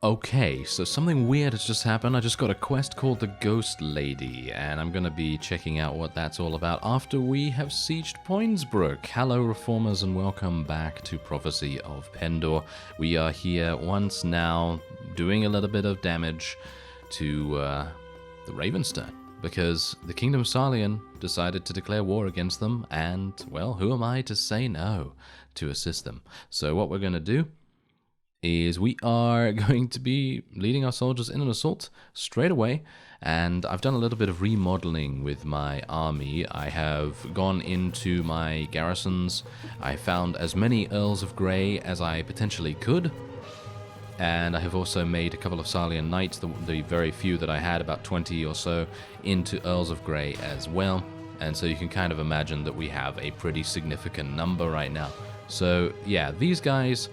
Okay, so something weird has just happened. I just got a quest called the Ghost Lady, and I'm going to be checking out what that's all about after we have sieged Poinsbrook. Hello, Reformers, and welcome back to Prophecy of Pendor. We are here once now, doing a little bit of damage to the Ravenstern, because the Kingdom of Sarleon decided to declare war against them, and, well, who am I to say no to assist them? So what we're going to do is we are going to be leading our soldiers in an assault straight away, and I've done a little bit of remodeling with my army. I have gone into my garrisons. I found as many Earls of Grey as I potentially could, and I have also made a couple of Sarleon Knights, the very few that I had, about 20 or so, into Earls of Grey as well. And so you can kind of imagine that we have a pretty significant number right now. So yeah, these guys,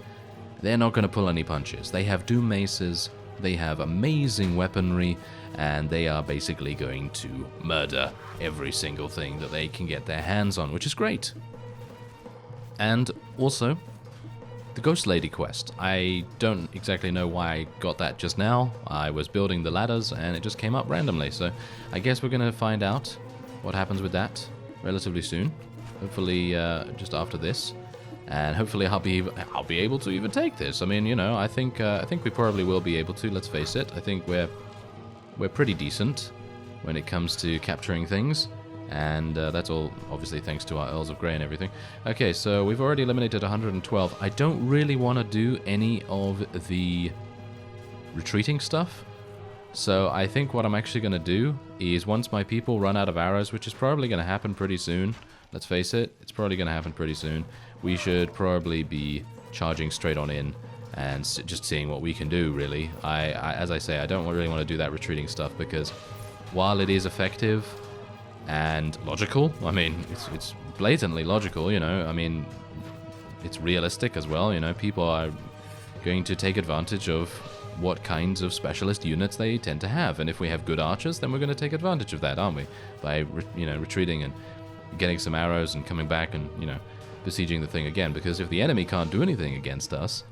they're not going to pull any punches. They have doom maces, they have amazing weaponry, and they are basically going to murder every single thing that they can get their hands on, which is great. And also, the Ghost Lady quest. I don't exactly know why I got that just now. I was building the ladders and it just came up randomly, so I guess we're going to find out what happens with that relatively soon. Hopefully just after this. And hopefully I'll be able to even take this. I mean, you know, I think we probably will be able to. Let's face it. I think we're pretty decent when it comes to capturing things, and that's all obviously thanks to our Earls of Grey and everything. Okay, so we've already eliminated 112. I don't really want to do any of the retreating stuff. So I think what I'm actually going to do is, once my people run out of arrows, which is probably going to happen pretty soon. Let's face it, it's probably going to happen pretty soon. We should probably be charging straight on in and just seeing what we can do, really. As I say, I don't really want to do that retreating stuff, because while it is effective and logical, I mean, it's blatantly logical, you know, I mean, it's realistic as well, you know, people are going to take advantage of what kinds of specialist units they tend to have, and if we have good archers, then we're going to take advantage of that, aren't we? By, you know, retreating and getting some arrows and coming back and, you know, besieging the thing again, because if the enemy can't do anything against us,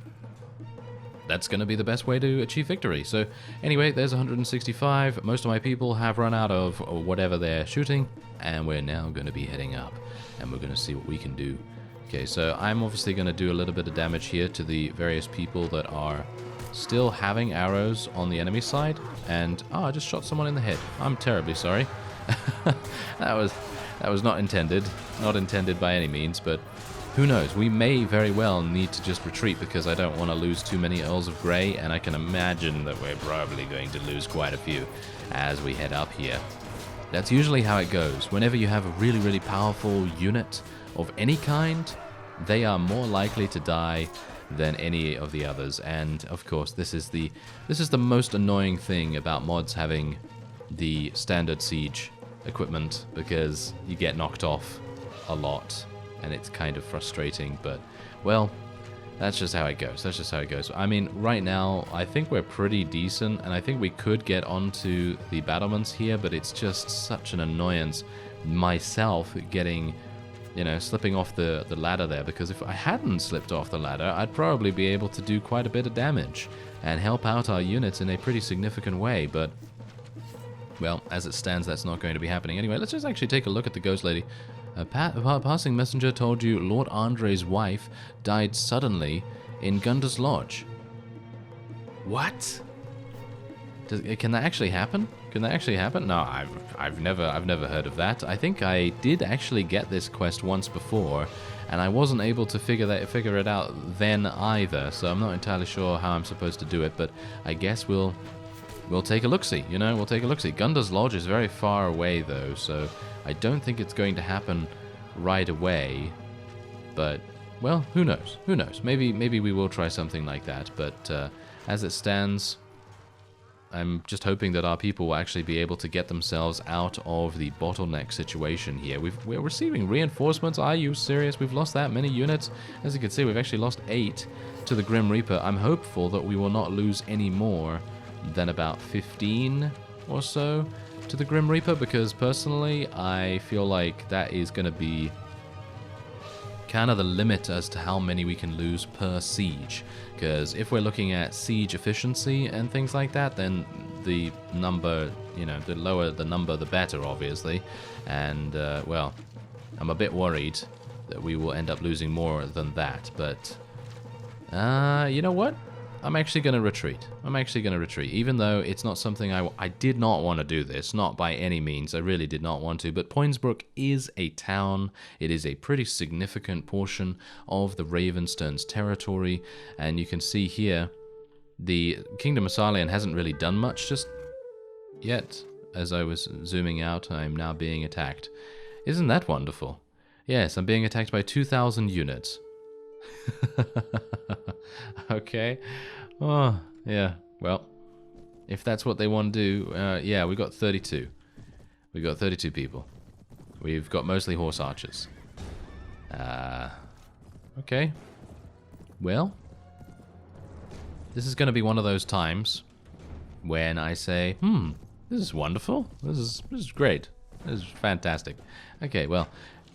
that's going to be the best way to achieve victory. So anyway, there's 165. Most of my people have run out of whatever they're shooting, and we're now going to be heading up, and we're going to see what we can do. Okay, so I'm obviously going to do a little bit of damage here to the various people that are still having arrows on the enemy side, and I just shot someone in the head. I'm terribly sorry. That was not intended by any means, but who knows? We may very well need to just retreat, because I don't want to lose too many Earls of Grey, and I can imagine that we're probably going to lose quite a few as we head up here. That's usually how it goes. Whenever you have a really, really powerful unit of any kind, they are more likely to die than any of the others. And of course, this is the most annoying thing about mods having the standard siege equipment, because you get knocked off a lot and it's kind of frustrating, but well, that's just how it goes. I mean, right now I think we're pretty decent, and I think we could get onto the battlements here, but it's just such an annoyance myself getting, you know, slipping off the ladder there, because if I hadn't slipped off the ladder, I'd probably be able to do quite a bit of damage and help out our units in a pretty significant way, but well, as it stands, that's not going to be happening. Anyway, let's just actually take a look at the Ghost Lady. A passing messenger told you Lord Andre's wife died suddenly in Gunnar's lodge. What? Can that actually happen? No, I've never heard of that. I think I did actually get this quest once before, and I wasn't able to figure it out then either. So I'm not entirely sure how I'm supposed to do it, but I guess we'll take a look-see, you know, we'll take a look-see. Gunnar's lodge is very far away, though, so I don't think it's going to happen right away. But, well, who knows? Who knows? Maybe we will try something like that, but as it stands, I'm just hoping that our people will actually be able to get themselves out of the bottleneck situation here. We're receiving reinforcements. Are you serious? We've lost that many units. As you can see, we've actually lost 8 to the Grim Reaper. I'm hopeful that we will not lose any more than about 15 or so to the Grim Reaper, because personally I feel like that is going to be kind of the limit as to how many we can lose per siege. Because if we're looking at siege efficiency and things like that, then the number, you know, the lower the number, the better, obviously. And, well, I'm a bit worried that we will end up losing more than that. But, you know what? I'm actually going to retreat. I'm actually going to retreat, even though it's not something I did not want to do this, not by any means. I really did not want to, but Poinsbrook is a town. It is a pretty significant portion of the Ravenstern's territory, and you can see here the Kingdom of Sarleon hasn't really done much just yet. As I was zooming out, I'm now being attacked. Isn't that wonderful? Yes, I'm being attacked by 2,000 units. Okay. Oh, yeah. Well, if that's what they want to do, yeah, we got 32. We got 32 people. We've got mostly horse archers. Okay. Well, this is going to be one of those times when I say, this is wonderful. This is great. This is fantastic. Okay, well,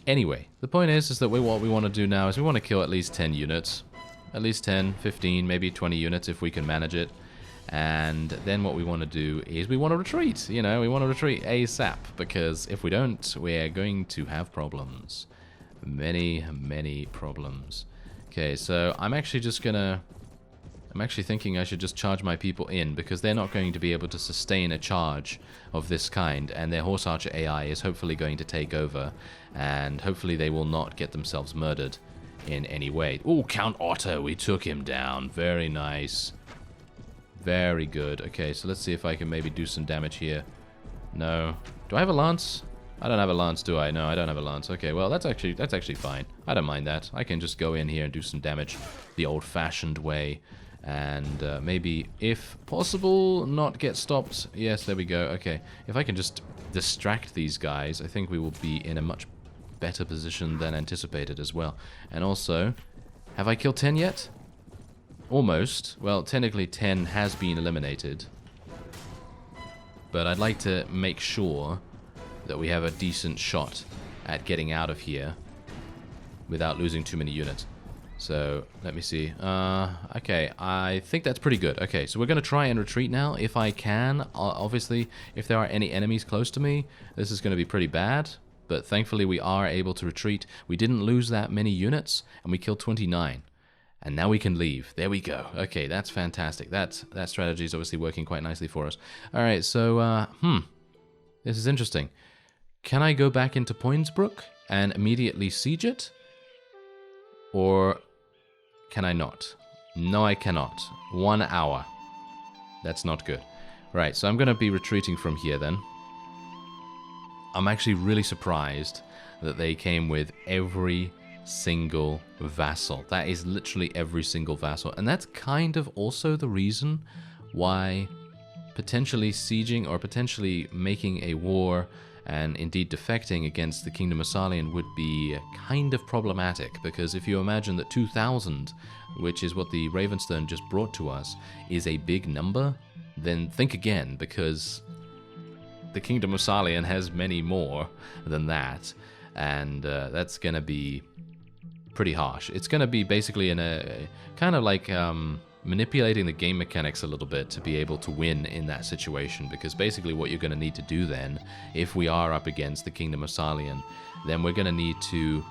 anyway, the point is that what we want to do now is we want to kill at least 10 units. At least 10, 15, maybe 20 units if we can manage it. And then what we want to do is we want to retreat. You know, we want to retreat ASAP. Because if we don't, we're going to have problems. Many, many problems. Okay, so I'm actually just gonna... I'm actually thinking I should just charge my people in, because they're not going to be able to sustain a charge of this kind, and their Horse Archer AI is hopefully going to take over, and hopefully they will not get themselves murdered in any way. Oh, Count Otto, we took him down. Very nice. Very good. Okay, so let's see if I can maybe do some damage here. No. Do I have a lance? I don't have a lance, do I? No, I don't have a lance. Okay, well, that's actually fine. I don't mind that. I can just go in here and do some damage the old-fashioned way. And maybe, if possible, not get stopped. Yes, there we go. Okay, if I can just distract these guys, I think we will be in a much better position than anticipated as well. And also, have I killed 10 yet? Almost. Well, technically 10 has been eliminated. But I'd like to make sure that we have a decent shot at getting out of here without losing too many units. So, let me see. Okay, I think that's pretty good. Okay, so we're going to try and retreat now, if I can. Obviously, if there are any enemies close to me, this is going to be pretty bad. But thankfully, we are able to retreat. We didn't lose that many units, and we killed 29. And now we can leave. There we go. Okay, that's fantastic. That strategy is obviously working quite nicely for us. All right, so, this is interesting. Can I go back into Poinsbrook and immediately siege it? Or can I not? No, I cannot. 1 hour. That's not good. Right, so I'm going to be retreating from here then. I'm actually really surprised that they came with every single vassal. That is literally every single vassal. And that's kind of also the reason why potentially sieging or potentially making a war and indeed defecting against the Kingdom of Sarleon would be kind of problematic. Because if you imagine that 2,000, which is what the Ravenstern just brought to us, is a big number, then think again, because the Kingdom of Sarleon has many more than that, and that's going to be pretty harsh. It's going to be basically in a kind of like manipulating the game mechanics a little bit to be able to win in that situation, because basically what you're going to need to do then, if we are up against the Kingdom of Sarleon, then we're going to need to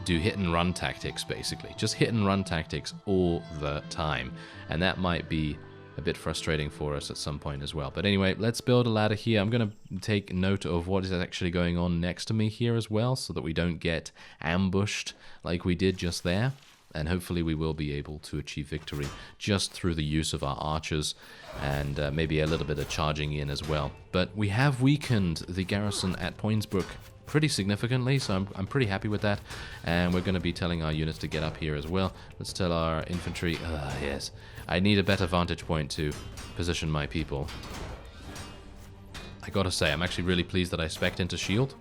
do hit and run tactics, basically. Just hit and run tactics all the time, and that might be a bit frustrating for us at some point as well. But anyway, let's build a ladder here. I'm going to take note of what is actually going on next to me here as well, so that we don't get ambushed like we did just there. And hopefully we will be able to achieve victory just through the use of our archers and maybe a little bit of charging in as well. But we have weakened the garrison at Poinsbrook pretty significantly, so I'm pretty happy with that. And we're going to be telling our units to get up here as well. Let's tell our infantry, yes, I need a better vantage point to position my people. I gotta say, I'm actually really pleased that I spec'd into shield.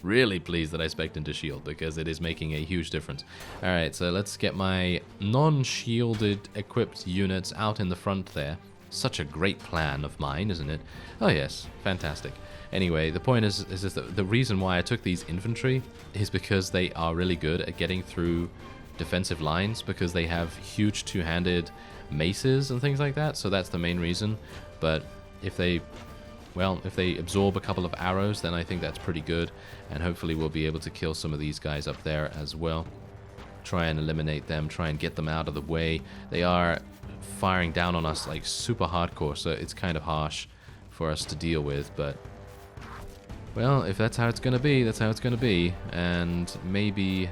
Really pleased that I spec'd into shield, because it is making a huge difference. Alright, so let's get my non-shielded equipped units out in the front there. Such a great plan of mine, isn't it? Oh yes, fantastic. Anyway, the point is that the reason why I took these infantry is because they are really good at getting through defensive lines, because they have huge two-handed maces and things like that, so that's the main reason. But if they absorb a couple of arrows, then I think that's pretty good, and hopefully we'll be able to kill some of these guys up there as well. Try and eliminate them, try and get them out of the way. They are firing down on us like super hardcore, so it's kind of harsh for us to deal with, but well, if that's how it's gonna be, that's how it's gonna be. And maybe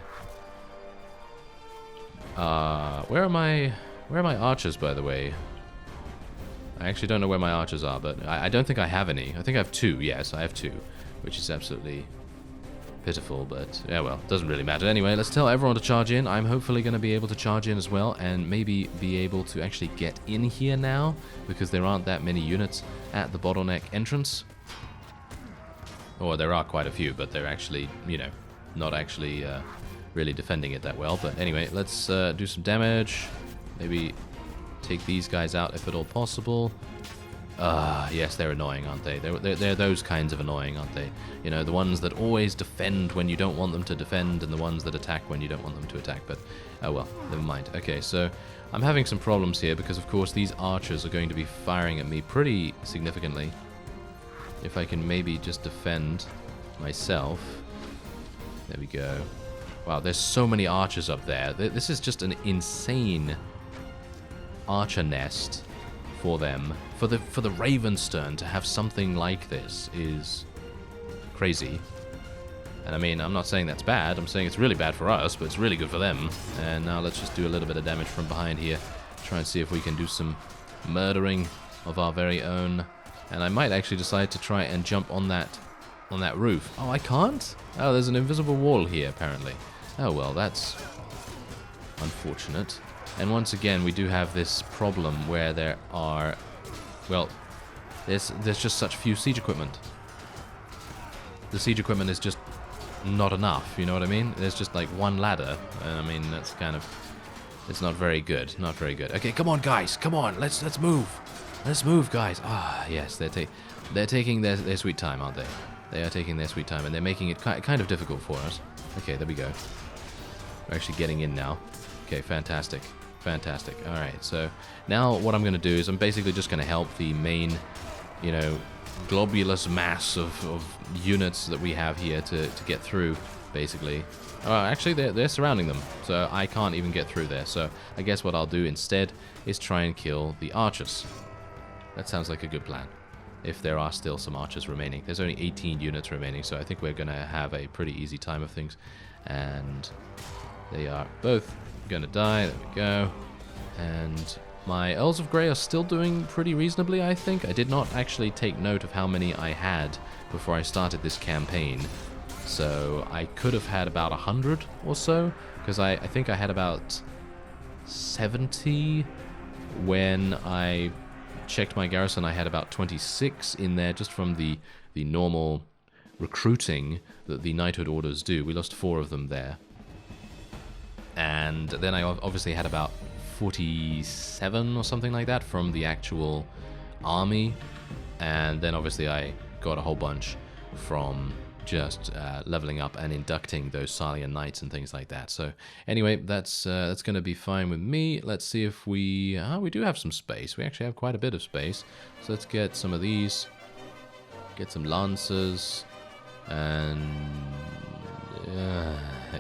where are my archers, by the way? I actually don't know where my archers are, but I don't think I have any. I think I have 2. Yes, I have 2, which is absolutely pitiful, but yeah, well, doesn't really matter. Anyway, let's tell everyone to charge in. I'm hopefully going to be able to charge in as well, and maybe be able to actually get in here now, because there aren't that many units at the bottleneck entrance. Or there are quite a few, but they're actually, you know, not actually really defending it that well. But anyway, let's do some damage. Maybe take these guys out if at all possible. Yes, they're annoying, aren't they? They're those kinds of annoying, aren't they? You know, the ones that always defend when you don't want them to defend, and the ones that attack when you don't want them to attack. But, oh well, never mind. Okay, so I'm having some problems here because, of course, these archers are going to be firing at me pretty significantly. If I can maybe just defend myself. There we go. Wow, there's so many archers up there. This is just an insane archer nest for them. For the Ravenstern to have something like this is crazy. And I mean, I'm not saying that's bad. I'm saying it's really bad for us, but it's really good for them. And now let's just do a little bit of damage from behind here. Try and see if we can do some murdering of our very own. And I might actually decide to try and jump on that roof. Oh, I can't? Oh, there's an invisible wall here, apparently. Oh, well, that's unfortunate. And once again, we do have this problem where there are, well, there's just such few siege equipment. The siege equipment is just not enough, you know what I mean? There's just like one ladder, and I mean, that's kind of, it's not very good, not very good. Okay, come on, guys, come on, let's move. Let's move, guys. Ah, yes, they're taking their sweet time, aren't they? They are taking their sweet time, and they're making it kind of difficult for us. Okay, there we go. We're actually getting in now. Okay, fantastic. Fantastic. All right, so now what I'm going to do is I'm basically just going to help the main, you know, globulous mass of units that we have here to get through, basically. Actually, they're surrounding them, so I can't even get through there. So I guess what I'll do instead is try and kill the archers. That sounds like a good plan. If there are still some archers remaining. There's only 18 units remaining, so I think we're going to have a pretty easy time of things. And they are both going to die. There we go. And my Earls of Grey are still doing pretty reasonably, I think. I did not actually take note of how many I had before I started this campaign. So I could have had about 100 or so, because I think I had about 70 when I checked my garrison. I had about 26 in there just from the normal recruiting that the knighthood orders do. We lost 4 of them there. And then I obviously had about 47 or something like that from the actual army. And then obviously I got a whole bunch from just leveling up and inducting those Sarleon knights and things like that. So anyway, that's going to be fine with me. Let's see if we do have some space. We actually have quite a bit of space. So let's get some of these, get some lancers, and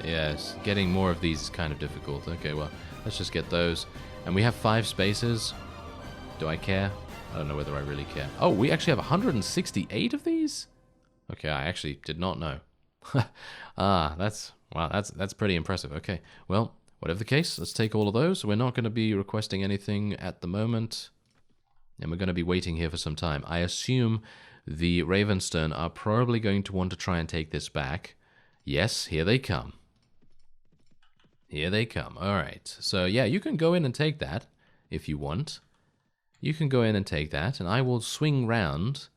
yes, getting more of these is kind of difficult. Okay, well, let's just get those. And we have 5 spaces. Do I care? I don't know whether I really care. Oh, we actually have 168 of these? Okay, I actually did not know. That's pretty impressive. Okay, well, whatever the case, let's take all of those. We're not going to be requesting anything at the moment, and we're going to be waiting here for some time. I assume the Ravenstern are probably going to want to try and take this back. Yes, here they come. Here they come. All right. So, yeah, you can go in and take that if you want. You can go in and take that, and I will swing round,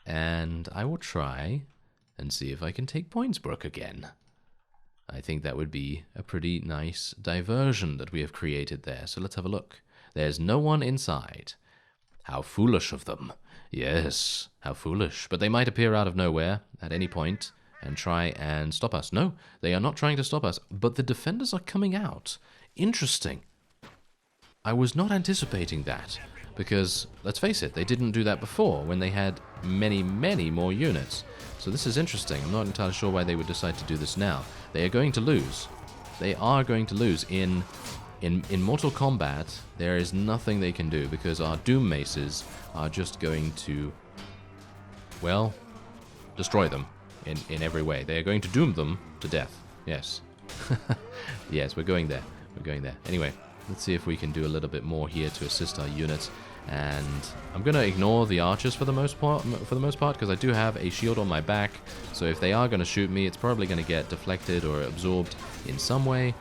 and I will try and see if I can take Poinsbrook again. I think that would be a pretty nice diversion that we have created there. So let's have a look. There's no one inside. How foolish of them. Yes, how foolish. But they might appear out of nowhere at any point and try and stop us. No, they are not trying to stop us, but the defenders are coming out. Interesting. I was not anticipating that, because, let's face it, they didn't do that before when they had many, many more units. So this is interesting. I'm not entirely sure why they would decide to do this now. They are going to lose. They are going to lose. In Mortal Kombat, there is nothing they can do, because our Doom Maces are just going to, well, destroy them in every way. They are going to doom them to death. Yes. Yes, we're going there. We're going there. Anyway, let's see if we can do a little bit more here to assist our units. And I'm going to ignore the archers for the most part, because I do have a shield on my back. So if they are going to shoot me, it's probably going to get deflected or absorbed in some way.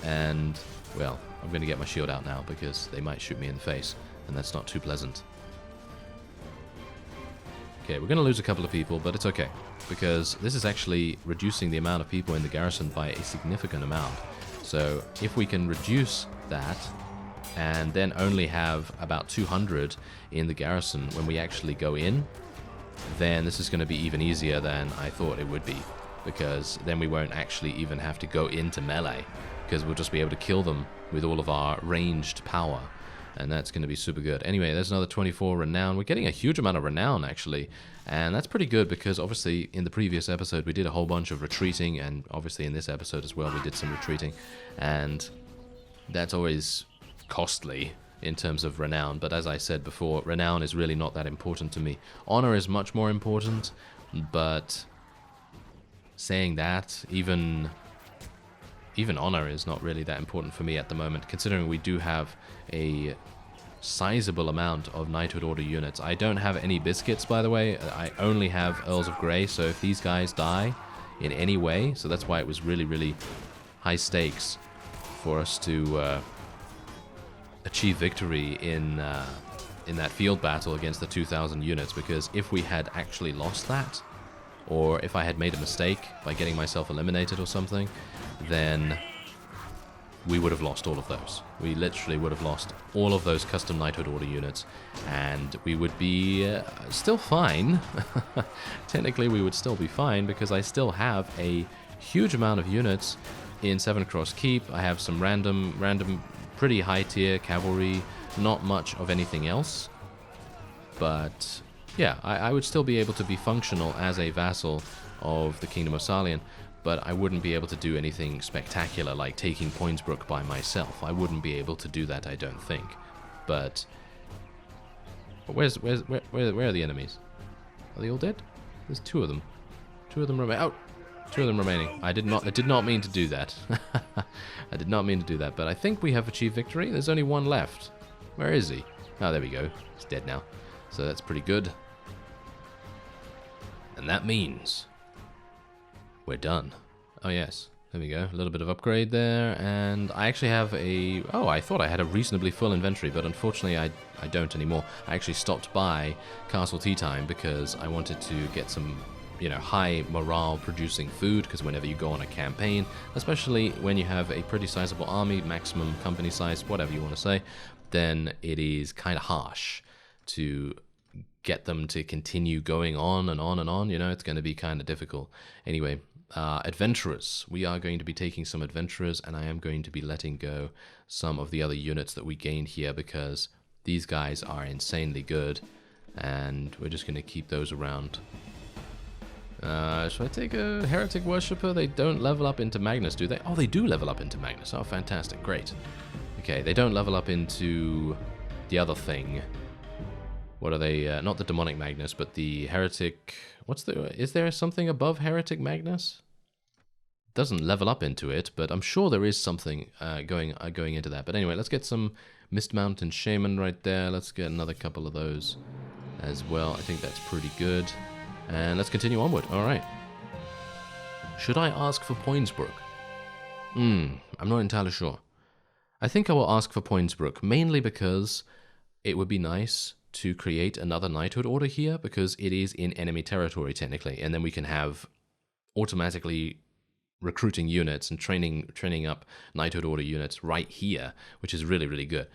And, well, I'm going to get my shield out now, because they might shoot me in the face, and that's not too pleasant. Okay, we're going to lose a couple of people, but it's okay, because this is actually reducing the amount of people in the garrison by a significant amount. So if we can reduce that, and then only have about 200 in the garrison when we actually go in, then this is going to be even easier than I thought it would be, because then we won't actually even have to go into melee, because we'll just be able to kill them with all of our ranged power, and that's going to be super good. Anyway, there's another 24 renown. We're getting a huge amount of renown, actually, and that's pretty good, because obviously in the previous episode we did a whole bunch of retreating, and obviously in this episode as well we did some retreating, and that's always costly in terms of renown. But as I said before, renown is really not that important to me. Honor is much more important, but saying that, even honor is not really that important for me at the moment, considering we do have a sizable amount of Knighthood Order units. I don't have any biscuits, by the way. I only have Earls of Grey, so if these guys die in any way, so that's why it was really, really high stakes for us to achieve victory in that field battle against the 2,000 units, because if we had actually lost that, or if I had made a mistake by getting myself eliminated or something, then we would have lost all of those. We literally would have lost all of those custom Knighthood Order units, and we would be still fine. Technically, we would still be fine, because I still have a huge amount of units in Seven Cross Keep. I have some random pretty high tier cavalry, not much of anything else, but yeah, I would still be able to be functional as a vassal of the Kingdom of Sarleon, but I wouldn't be able to do anything spectacular like taking Poinsbrook by myself. I wouldn't be able to do that, I don't think. But where are the enemies? Are they all dead? There's two of them. Two of them remain. Oh, two of them remaining. I did not mean to do that. I did not mean to do that, but I think we have achieved victory. There's only one left. Where is he? Oh, there we go. He's dead now. So that's pretty good. And that means we're done. Oh yes, there we go. A little bit of upgrade there, and I actually have a... Oh, I thought I had a reasonably full inventory, but unfortunately I don't anymore. I actually stopped by Castle Tea Time because I wanted to get some, you know, high morale producing food, because whenever you go on a campaign, especially when you have a pretty sizable army, maximum company size, whatever you want to say, then it is kind of harsh to get them to continue going on and on and on. You know, it's going to be kind of difficult. Anyway, adventurers. We are going to be taking some adventurers, and I am going to be letting go some of the other units that we gained here, because these guys are insanely good, and we're just going to keep those around. Should I take a Heretic Worshipper? They don't level up into Magnus, do they? Oh, they do level up into Magnus. Oh, fantastic. Great. Okay, they don't level up into the other thing. What are they? Not the Demonic Magnus, but the Heretic... Is there something above Heretic Magnus? Doesn't level up into it, but I'm sure there is something going into that. But anyway, let's get some Mist Mountain Shaman right there. Let's get another couple of those as well. I think that's pretty good. And let's continue onward. All right. Should I ask for Poinsbrook? I'm not entirely sure. I think I will ask for Poinsbrook, mainly because it would be nice to create another Knighthood Order here, because it is in enemy territory technically, and then we can have automatically recruiting units and training up Knighthood Order units right here, which is really, really good.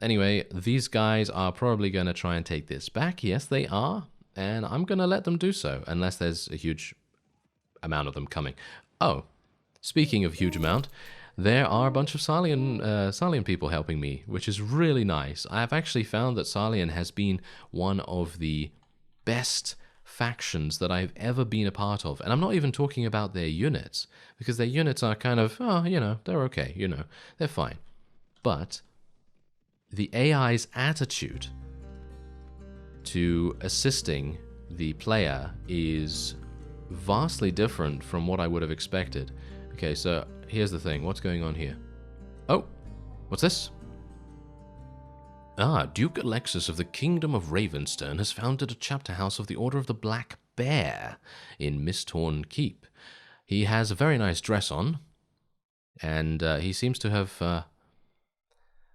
Anyway, these guys are probably going to try and take this back. Yes, they are. And I'm going to let them do so, unless there's a huge amount of them coming. Oh, speaking of huge amount, there are a bunch of Sarleon people helping me, which is really nice. I've actually found that Sarleon has been one of the best factions that I've ever been a part of. And I'm not even talking about their units, because their units are kind of, oh, you know, they're okay, you know, they're fine. But the AI's attitude to assisting the player is vastly different from what I would have expected. Okay, so here's the thing. What's going on here? Oh, what's this? Ah, Duke Alexis of the Kingdom of Ravenstern has founded a chapter house of the Order of the Black Bear in Misthorn Keep. He has a very nice dress on, and he seems to have...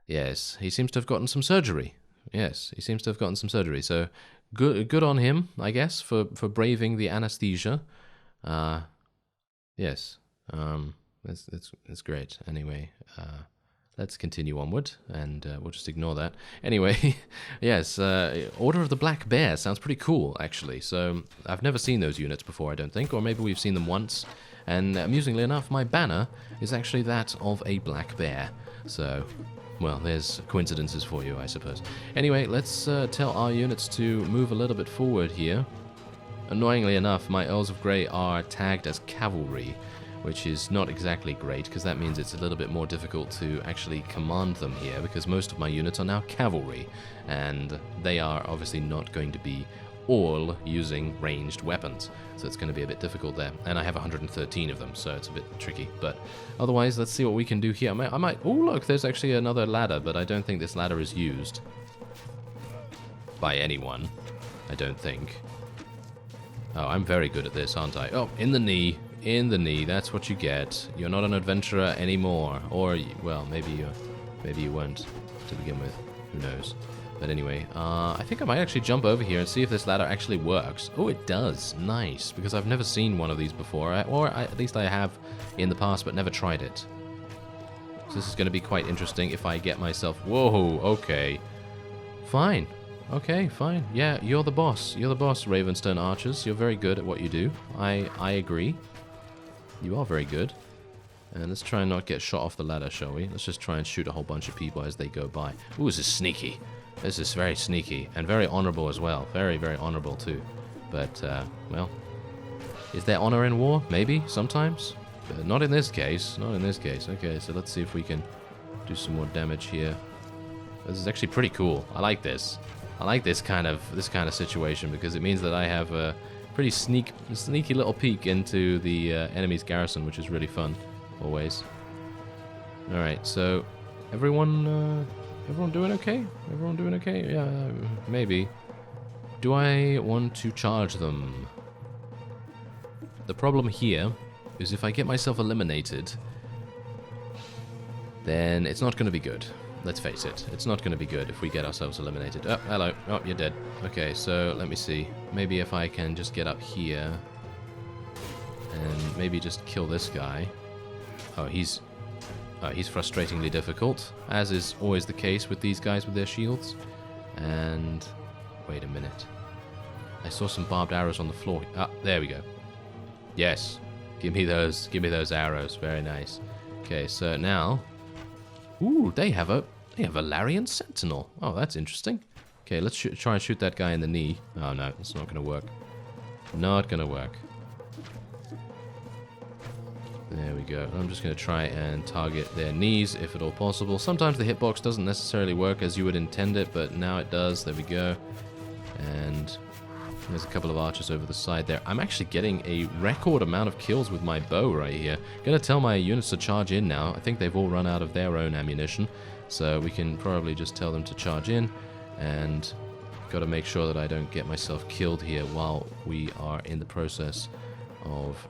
yes, he seems to have gotten some surgery. Yes, he seems to have gotten some surgery. So good on him, I guess, for braving the anesthesia. Yes, it's great. Anyway, let's continue onward, and we'll just ignore that. Anyway, yes, Order of the Black Bear sounds pretty cool, actually. So I've never seen those units before, I don't think, or maybe we've seen them once. And amusingly enough, my banner is actually that of a black bear. So... well, there's coincidences for you, I suppose. Anyway, let's tell our units to move a little bit forward here. Annoyingly enough, my Earls of Grey are tagged as cavalry, which is not exactly great, because that means it's a little bit more difficult to actually command them here, because most of my units are now cavalry, and they are obviously not going to be all using ranged weapons, so it's going to be a bit difficult there. And I have 113 of them, so it's a bit tricky. But otherwise, let's see what we can do here. I might... oh, look, there's actually another ladder, but I don't think this ladder is used by anyone. I don't think. Oh, I'm very good at this, aren't I? Oh, in the knee. In the knee. That's what you get. You're not an adventurer anymore. Or, well, maybe you weren't to begin with. Who knows? But anyway, I think I might actually jump over here and see if this ladder actually works. Oh, it does. Nice. Because I've never seen one of these before. At least I have in the past, but never tried it. So this is going to be quite interesting if I get myself... whoa, okay. Fine. Okay, fine. Yeah, you're the boss. You're the boss, Ravenstern archers. You're very good at what you do. I agree. You are very good. And let's try and not get shot off the ladder, shall we? Let's just try and shoot a whole bunch of people as they go by. Ooh, this is sneaky. This is very sneaky, and very honorable as well. Very, very honorable, too. But, well, is there honor in war? Maybe, sometimes. But not in this case. Not in this case. Okay, so let's see if we can do some more damage here. This is actually pretty cool. I like this. I like this kind of situation, because it means that I have a pretty sneaky little peek into the enemy's garrison, which is really fun, always. Alright, so everyone doing okay? Everyone doing okay? Yeah, maybe. Do I want to charge them? The problem here is if I get myself eliminated, then it's not going to be good. Let's face it. It's not going to be good if we get ourselves eliminated. Oh, hello. Oh, you're dead. Okay, so let me see. Maybe if I can just get up here and maybe just kill this guy. Oh, he's frustratingly difficult, as is always the case with these guys with their shields. And wait a minute. I saw some barbed arrows on the floor. Ah, there we go. Yes. Give me those arrows. Very nice. Okay, so now... ooh, they have a Larian Sentinel. Oh, that's interesting. Okay, let's try and shoot that guy in the knee. Oh, no, it's not going to work. Not going to work. There we go. I'm just going to try and target their knees, if at all possible. Sometimes the hitbox doesn't necessarily work as you would intend it, but now it does. There we go. And there's a couple of archers over the side there. I'm actually getting a record amount of kills with my bow right here. Going to tell my units to charge in now. I think they've all run out of their own ammunition, so we can probably just tell them to charge in. And got to make sure that I don't get myself killed here while we are in the process of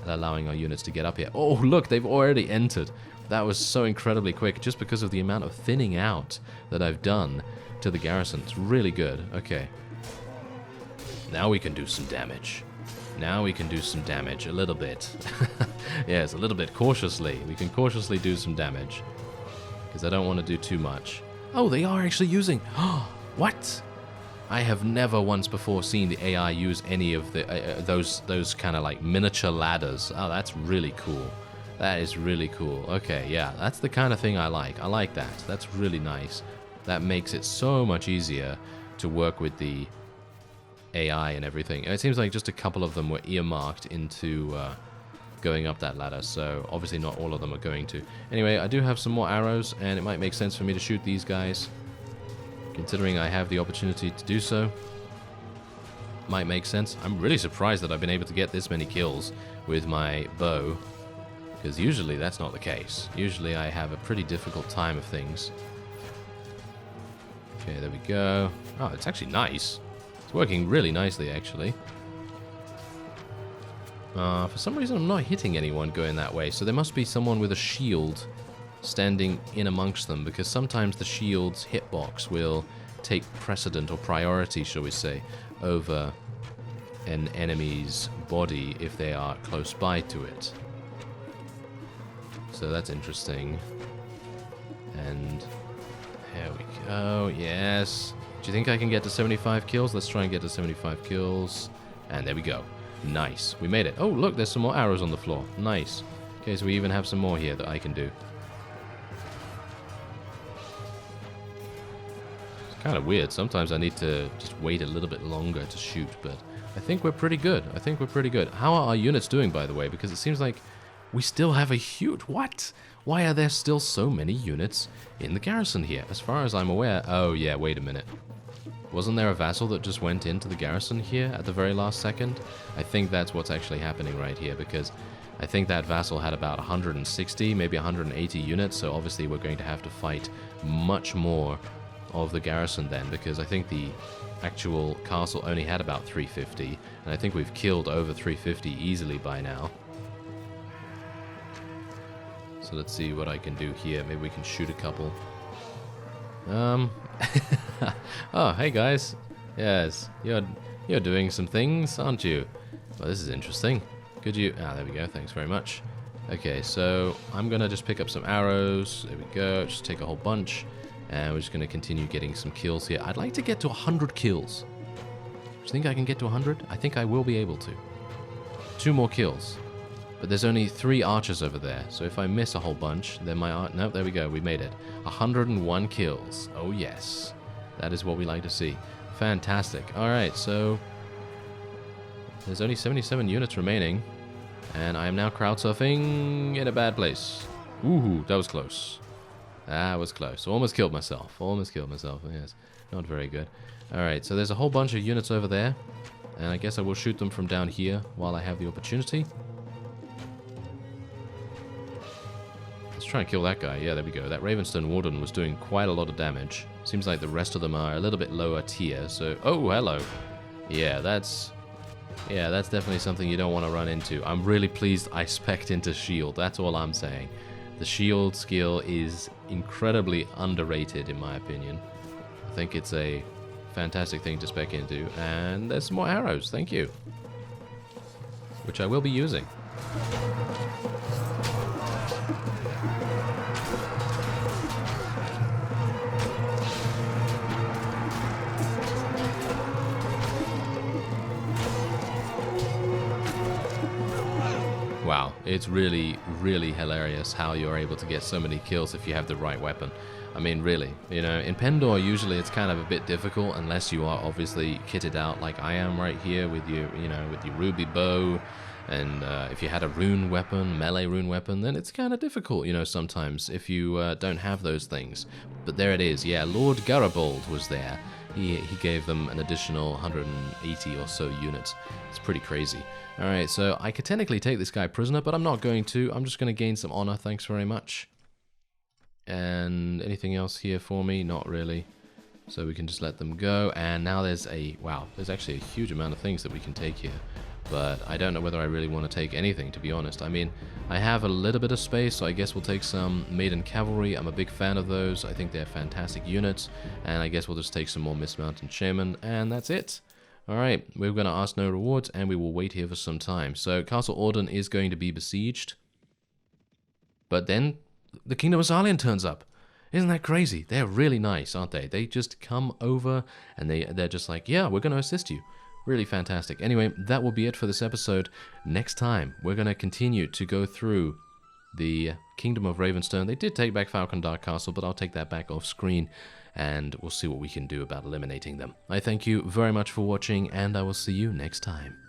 allowing our units to get up here. Oh, look, they've already entered. That was so incredibly quick, just because of the amount of thinning out that I've done to the garrison. It's really good. Okay. Now we can do some damage. Now we can do some damage, a little bit. Yes, a little bit cautiously. We can cautiously do some damage, because I don't want to do too much. Oh, they are actually using... What? I have never once before seen the AI use any of the those kind of like miniature ladders. Oh, that's really cool. That is really cool. Okay, yeah, that's the kind of thing I like. I like that. That's really nice. That makes it so much easier to work with the AI and everything. And it seems like just a couple of them were earmarked into going up that ladder, so obviously not all of them are going to. Anyway, I do have some more arrows, and it might make sense for me to shoot these guys, considering I have the opportunity to do so. Might make sense. I'm really surprised that I've been able to get this many kills with my bow, because usually that's not the case. Usually I have a pretty difficult time of things. Okay, there we go. Oh, it's actually nice. It's working really nicely, actually. For some reason, I'm not hitting anyone going that way, so there must be someone with a shield standing in amongst them, because sometimes the shield's hitbox will take precedent or priority, shall we say, over an enemy's body if they are close by to it. So that's interesting. And there we go. Yes. Do you think I can get to 75 kills? Let's try and get to 75 kills. And there we go. Nice. We made it. Oh, look, there's some more arrows on the floor. Nice. Okay, so we even have some more here that I can do. It's kind of weird. Sometimes I need to just wait a little bit longer to shoot, but I think we're pretty good. I think we're pretty good. How are our units doing, by the way? Because it seems like we still have a huge... What? Why are there still so many units in the garrison here? As far as I'm aware... Oh, yeah, wait a minute. Wasn't there a vassal that just went into the garrison here at the very last second? I think that's what's actually happening right here, because I think that vassal had about 160, maybe 180 units, so obviously we're going to have to fight much more of the garrison then, because I think the actual castle only had about 350, and I think we've killed over 350 easily by now. So let's see what I can do here. Maybe we can shoot a couple. Oh, hey guys. Yes, you're doing some things, aren't you? Well, this is interesting. Could you... Ah, there we go. Thanks very much. Okay, so I'm going to just pick up some arrows. There we go. Just take a whole bunch. And we're just going to continue getting some kills here. I'd like to get to 100 kills. Do you think I can get to 100? I think I will be able to. 2 more kills. But there's only 3 archers over there, so if I miss a whole bunch, then my arch... Nope, there we go, we made it. 101 kills. Oh yes. That is what we like to see. Fantastic. Alright, so... There's only 77 units remaining, and I am now crowd surfing in a bad place. Ooh, that was close. That was close. Almost killed myself. Almost killed myself, yes. Not very good. Alright, so there's a whole bunch of units over there, and I guess I will shoot them from down here while I have the opportunity. Let's try and kill that guy. Yeah, there we go. That Ravenstern Warden was doing quite a lot of damage. Seems like the rest of them are a little bit lower tier, so... Oh, hello. Yeah, that's definitely something you don't want to run into. I'm really pleased I spec'd into shield. That's all I'm saying. The shield skill is incredibly underrated, in my opinion. I think it's a fantastic thing to spec into. And there's some more arrows. Thank you. Which I will be using. Wow, it's really, really hilarious how you're able to get so many kills if you have the right weapon. I mean, really, you know, in Pendor, usually it's kind of a bit difficult unless you are obviously kitted out like I am right here with your, you know, with your ruby bow. And if you had a rune weapon, melee rune weapon, then it's kind of difficult, you know, sometimes if you don't have those things. But there it is, yeah, Lord Garibaldi was there. He gave them an additional 180 or so units. It's pretty crazy. Alright, so I could technically take this guy prisoner, but I'm not going to. I'm just going to gain some honor, thanks very much. And anything else here for me? Not really. So we can just let them go. And now there's a... Wow, there's actually a huge amount of things that we can take here. But I don't know whether I really want to take anything, to be honest. I mean, I have a little bit of space, so I guess we'll take some Maiden Cavalry. I'm a big fan of those. I think they're fantastic units. And I guess we'll just take some more Mismounted Shaman, and that's it. Alright, we're going to ask no rewards, and we will wait here for some time. So, Castle Orden is going to be besieged. But then, the Kingdom of Sarleon turns up. Isn't that crazy? They're really nice, aren't they? They just come over and they're just like, yeah, we're going to assist you. Really fantastic. Anyway, that will be it for this episode. Next time, we're going to continue to go through the Kingdom of Ravenstern. They did take back Falcon Dark Castle, but I'll take that back off screen, and we'll see what we can do about eliminating them. I thank you very much for watching, and I will see you next time.